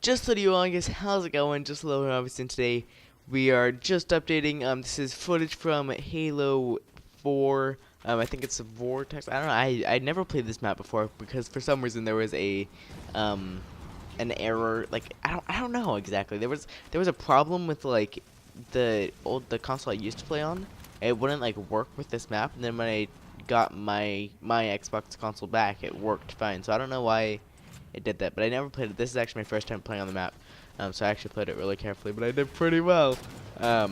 JustHellooo, I guess, how's it going? JustHellooo, obviously, and today we are just updating. This is footage from Halo 4. I think it's a Vortex. I don't know. I never played this map before because for some reason there was an error. Like I don't know exactly. There was a problem with like the console I used to play on. It wouldn't like work with this map, and then when I got my Xbox console back, it worked fine. So I don't know why it did that, but I never played it. This is actually my first time playing on the map, so I actually played it really carefully, but I did pretty well. But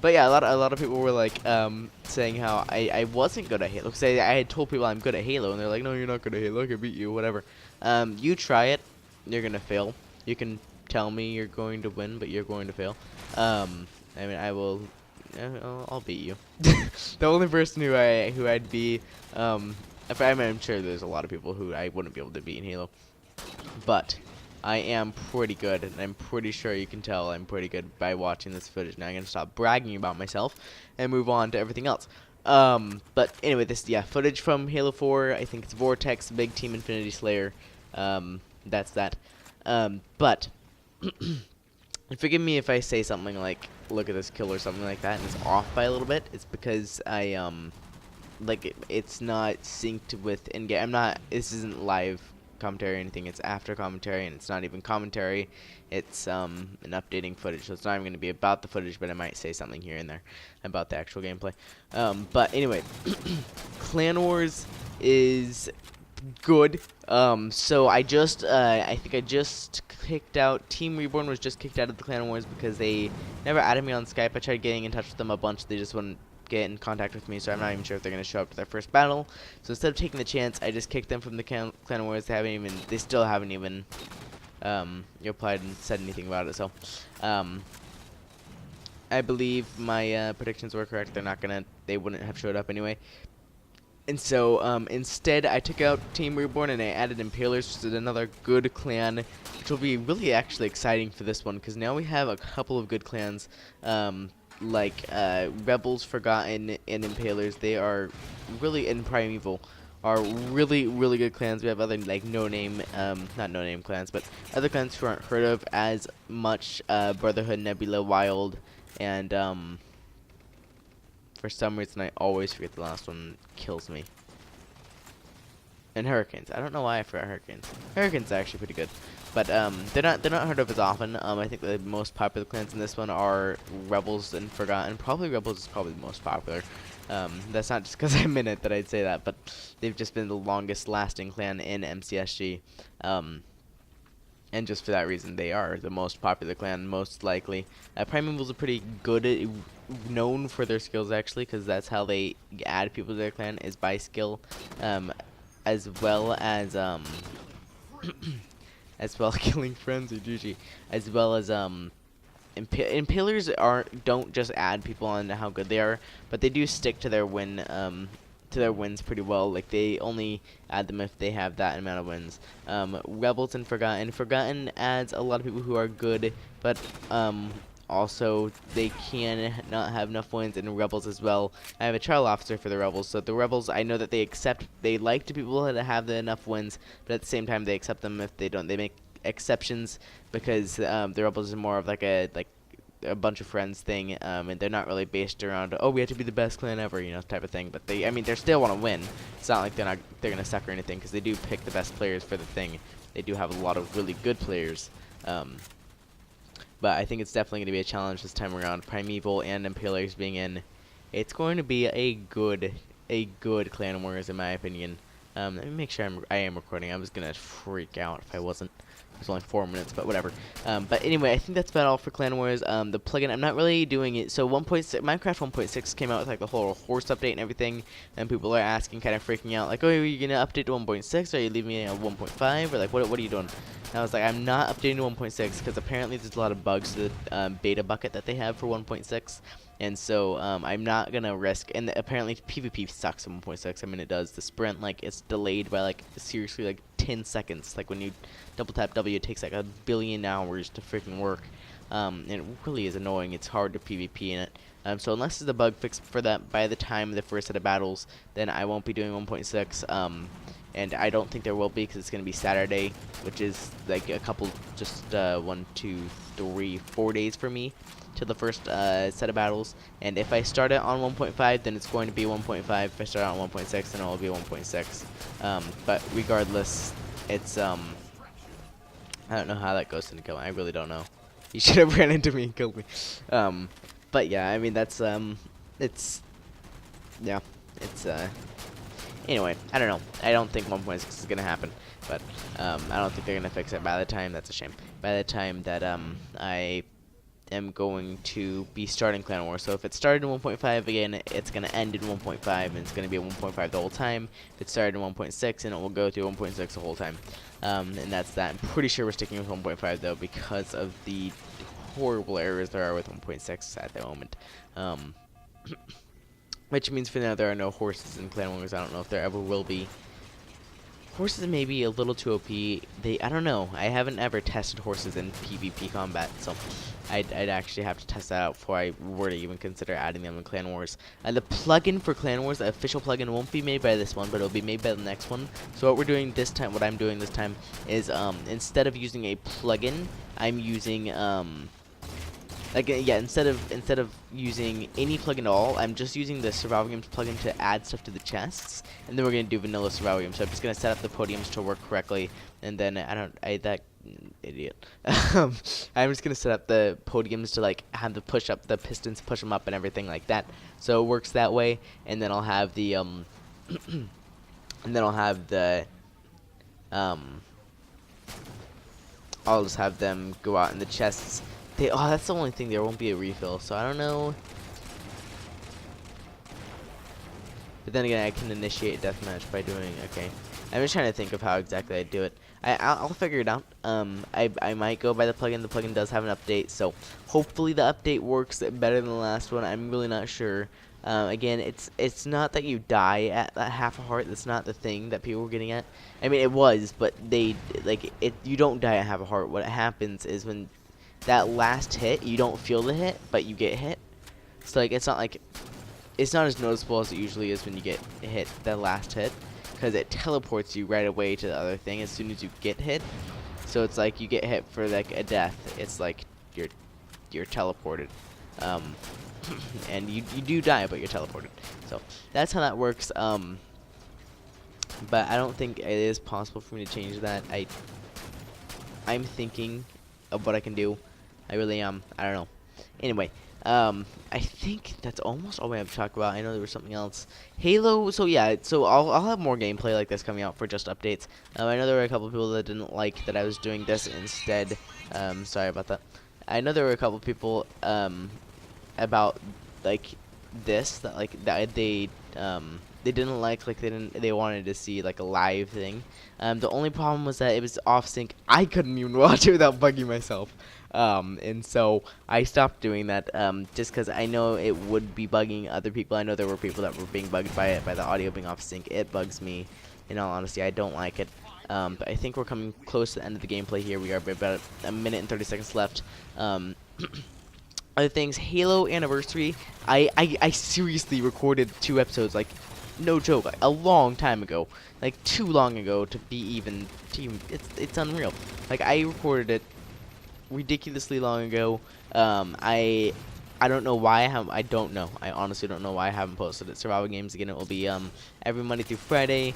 yeah, a lot of people were like saying how I wasn't good at Halo, because I had told people I'm good at Halo, and they're like, no, you're not good at Halo, I can beat you, whatever. You try it, you're gonna fail. You can tell me you're going to win, but you're going to fail. I mean, I'll beat you. The only person who I'd be, I'm sure there's a lot of people who I wouldn't be able to beat in Halo, but I am pretty good, and I'm pretty sure you can tell I'm pretty good by watching this footage. Now I'm gonna stop bragging about myself and move on to everything else. But anyway, footage from Halo 4. I think it's Vortex, Big Team, Infinity Slayer. That's that. But and forgive me if I say something like, look at this kill or something like that, and it's off by a little bit. It's because it's not synced with in-game. This isn't live commentary or anything. It's after commentary, and it's not even commentary. It's an updating footage, so it's not even going to be about the footage, but I might say something here and there about the actual gameplay. But anyway, Clan Wars is good. So I think I just kicked out Team Reborn was just kicked out of the Clan Wars because they never added me on Skype. I tried getting in touch with them a bunch. They just wouldn't get in contact with me, so I'm not even sure if they're gonna show up to their first battle. So instead of taking the chance, I just kicked them from the Clan Wars. They still haven't even replied and said anything about it. So I believe my predictions were correct. They wouldn't have showed up anyway. And so, instead, I took out Team Reborn and I added Impalers, which is another good clan, which will be really actually exciting for this one, because now we have a couple of good clans, like Rebels, Forgotten, and Impalers. They are really, in Primeval, are really, really good clans. We have other, like, not no-name clans, but other clans who aren't heard of as much, Brotherhood, Nebula, Wild, and, for some reason, I always forget the last one. Kills me. And Hurricanes. I don't know why I forgot Hurricanes. Hurricanes are actually pretty good, but they're not heard of as often. I think the most popular clans in this one are Rebels and Forgotten. Probably Rebels is probably the most popular. That's not just because I'm in it that I'd say that, but they've just been the longest lasting clan in MCSG. And just for that reason, they are the most popular clan, most likely. Primeval's are pretty good, known for their skills, actually, because that's how they add people to their clan, is by skill, as well as, killing friends, or GG, as well as, Impalers don't just add people on to how good they are, but they do stick to their wins pretty well. Like, they only add them if they have that amount of wins. Rebels and Forgotten adds a lot of people who are good, but also they can not have enough wins in Rebels as well. I have a trial officer for the Rebels, so the Rebels, I know that they like to people that have enough wins, but at the same time they accept them if they don't. They make exceptions because the Rebels are more of like a bunch of friends thing, and they're not really based around, oh, we have to be the best clan ever, you know, type of thing. But they still want to win. It's not like they're gonna suck or anything, because they do pick the best players for the thing. They do have a lot of really good players, but I think it's definitely gonna be a challenge this time around. Primeval and Impalers being in, it's going to be a good Clan Wars in my opinion. Let me make sure I am recording. I was gonna freak out if I wasn't. It's only 4 minutes, but whatever. But anyway, I think that's about all for Clan Wars. The plugin, I'm not really doing it. So Minecraft 1.6 came out with like the whole horse update and everything, and people are asking, kind of freaking out, like, oh, are you gonna update to 1.6? Or are you leaving it at 1.5? Or like, what are you doing? And I was like, I'm not updating to 1.6 because apparently there's a lot of bugs to the beta bucket that they have for 1.6. And so I'm not gonna risk. And apparently PvP sucks in 1.6. I mean, it does. The sprint, like, it's delayed by like seriously like 10 seconds. Like when you double tap W, it takes like a billion hours to freaking work. And it really is annoying. It's hard to PvP in it. So unless there's a bug fix for that by the time of the first set of battles, then I won't be doing 1.6. and I don't think there will be because it's going to be Saturday, which is like a couple, just 1, 2, 3, 4 days for me to the first set of battles. And if I start it on 1.5, then it's going to be 1.5. If I start on 1.6, then it will be 1.6. But regardless, it's I don't know how that goes into killing. I really don't know. You should have ran into me and killed me. But yeah, I mean that's it's yeah, it's anyway, I don't know. I don't think 1.6 is gonna happen, but I don't think they're gonna fix it by the time. That's a shame. By the time that I am going to be starting Clan Wars. So if it started in 1.5 again, it's gonna end in 1.5, and it's gonna be at 1.5 the whole time. If it started in 1.6, and it will go through 1.6 the whole time. And that's that. I'm pretty sure we're sticking with 1.5 though because of the horrible errors there are with 1.6 at the moment. Which means for now there are no horses in Clan Wars. I don't know if there ever will be. Horses may be a little too OP. I don't know. I haven't ever tested horses in PvP combat, so I'd actually have to test that out before I were to even consider adding them in Clan Wars. The plugin for Clan Wars, the official plugin, won't be made by this one, but it'll be made by the next one. So what we're doing this time, what I'm doing this time, is instead of using a plugin, I'm using instead of using any plugin at all, I'm just using the survival games plugin to add stuff to the chests, and then we're gonna do vanilla survival games. So I'm just gonna set up the podiums to work correctly, and then idiot. I'm just gonna set up the podiums to like have the push up the pistons, push them up, and everything like that. So it works that way, and then I'll have the and then I'll have the I'll just have them go out in the chests. That's the only thing. There won't be a refill, so I don't know. But then again, I can initiate deathmatch by doing. Okay, I'm just trying to think of how exactly I do it. I'll figure it out. I might go by the plugin. The plugin does have an update, so hopefully the update works better than the last one. I'm really not sure. Again, it's not that you die at half a heart. That's not the thing that people were getting at. I mean, it was, but you don't die at half a heart. What happens is when that last hit, you don't feel the hit, but you get hit. So like it's not as noticeable as it usually is when you get hit that last hit, because it teleports you right away to the other thing as soon as you get hit. So it's like you get hit for like a death. It's like you're teleported, and you do die, but you're teleported. So that's how that works. But I don't think it is possible for me to change that. I'm thinking of what I can do. I really am. I don't know. Anyway, I think that's almost all we have to talk about. I know there was something else. Halo. So yeah. So I'll have more gameplay like this coming out for just updates. I know there were a couple of people that didn't like that I was doing this instead. Sorry about that. I know there were a couple of people about like this that they didn't like they wanted to see like a live thing. The only problem was that it was off sync. I couldn't even watch it without bugging myself. And so I stopped doing that just because I know it would be bugging other people. I know there were people that were being bugged by it, by the audio being off sync. It bugs me. In all honesty, I don't like it. But I think we're coming close to the end of the gameplay here. We are about a minute and 30 seconds left. Other things, Halo Anniversary. I seriously recorded 2 episodes, like, no joke, a long time ago, like too long ago to even it's unreal. Like I recorded it ridiculously long ago. I don't know why I don't know. I honestly don't know why I haven't posted it. Survival games again. It will be every Monday through Friday.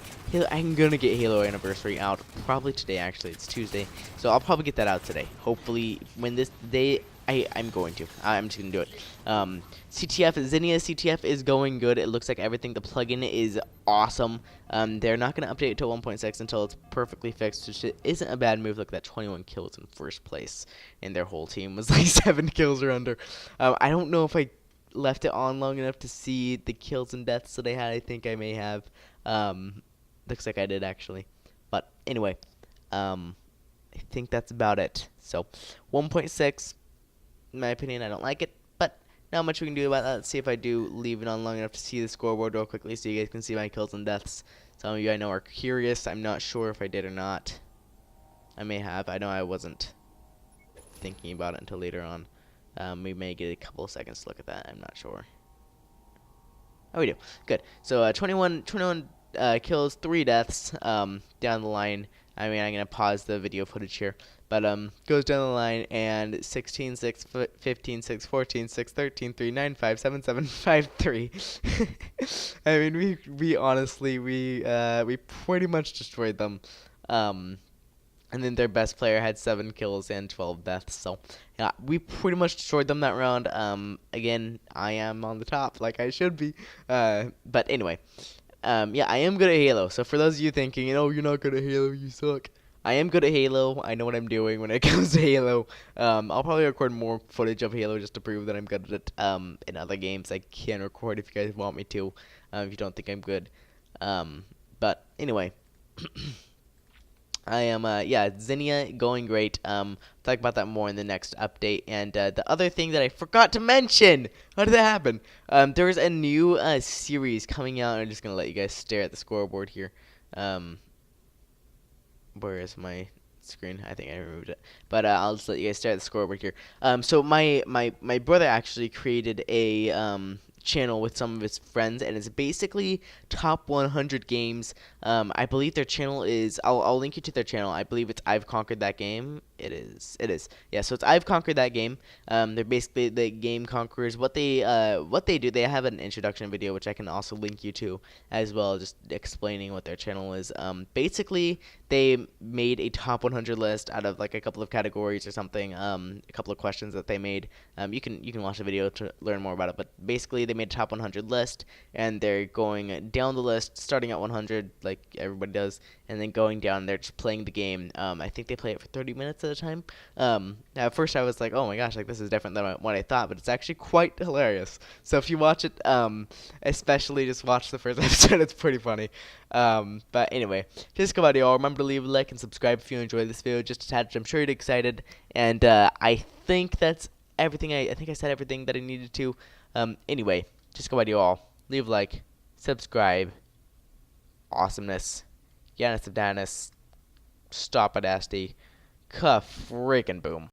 I'm gonna get Halo Anniversary out probably today. Actually, it's Tuesday, so I'll probably get that out today. Hopefully, when this day. I'm going to. I'm just going to do it. CTF, Zinnia CTF is going good. It looks like everything. The plugin is awesome. They're not going to update it to 1.6 until it's perfectly fixed, which isn't a bad move. Look, that 21 kills in first place, and their whole team was like 7 kills or under. I don't know if I left it on long enough to see the kills and deaths that I had. I think I may have. Looks like I did, actually. But anyway, I think that's about it. So, 1.6. In my opinion, I don't like it, but not much we can do about that. Let's see if I do leave it on long enough to see the scoreboard real quickly so you guys can see my kills and deaths. Some of you I know are curious. I'm not sure if I did or not. I may have. I know I wasn't thinking about it until later on. We may get a couple of seconds to look at that. I'm not sure. Oh, we do. Good. So 21 kills, 3 deaths down the line. I mean, I'm going to pause the video footage here. But goes down the line, and 16, 6, 15, 6, 14, 6, 13, 3, 9, 5, 7, 7, 5, 3. I mean, we honestly, we pretty much destroyed them. And then their best player had 7 kills and 12 deaths. So, yeah, we pretty much destroyed them that round. Again, I am on the top, like I should be. But anyway, yeah, I am good at Halo. So for those of you thinking, you're not good at Halo, you suck. I am good at Halo. I know what I'm doing when it comes to Halo. I'll probably record more footage of Halo just to prove that I'm good at it. In other games, I can record if you guys want me to. If you don't think I'm good. But anyway. I am, yeah, Zinnia going great. Talk about that more in the next update. And the other thing that I forgot to mention, how did that happen? There's a new series coming out. I'm just gonna let you guys stare at the scoreboard here. Where is my screen? I think I removed it. But I'll just let you guys stare at the scoreboard here. So my brother actually created a channel with some of his friends, and it's basically top 100 games. I believe their channel is, I'll link you to their channel. I believe it's I've Conquered That Game. It is. Yeah, so it's I've Conquered That Game. They're basically the game conquerors. What they do, they have an introduction video, which I can also link you to as well, just explaining what their channel is. Basically, they made a top 100 list out of like a couple of categories or something, a couple of questions that they made. You can watch the video to learn more about it, but basically they made a top 100 list, and they're going down the list, starting at 100 like everybody does, and then going down. They're just playing the game. I think they play it for 30 minutes at a time. At first I was like, oh my gosh, like this is different than what I thought, but it's actually quite hilarious. So if you watch it, especially just watch the first episode, it's pretty funny. But anyway, just come out, y'all. Remember to leave a like and subscribe if you enjoyed this video just a tad. I'm sure you're excited, and I think that's everything. I think I said everything that I needed to. Anyway, just go out, y'all. Leave a like, subscribe. Awesomeness. Giannis of Danis. Stop it, Asti. Ka freaking boom.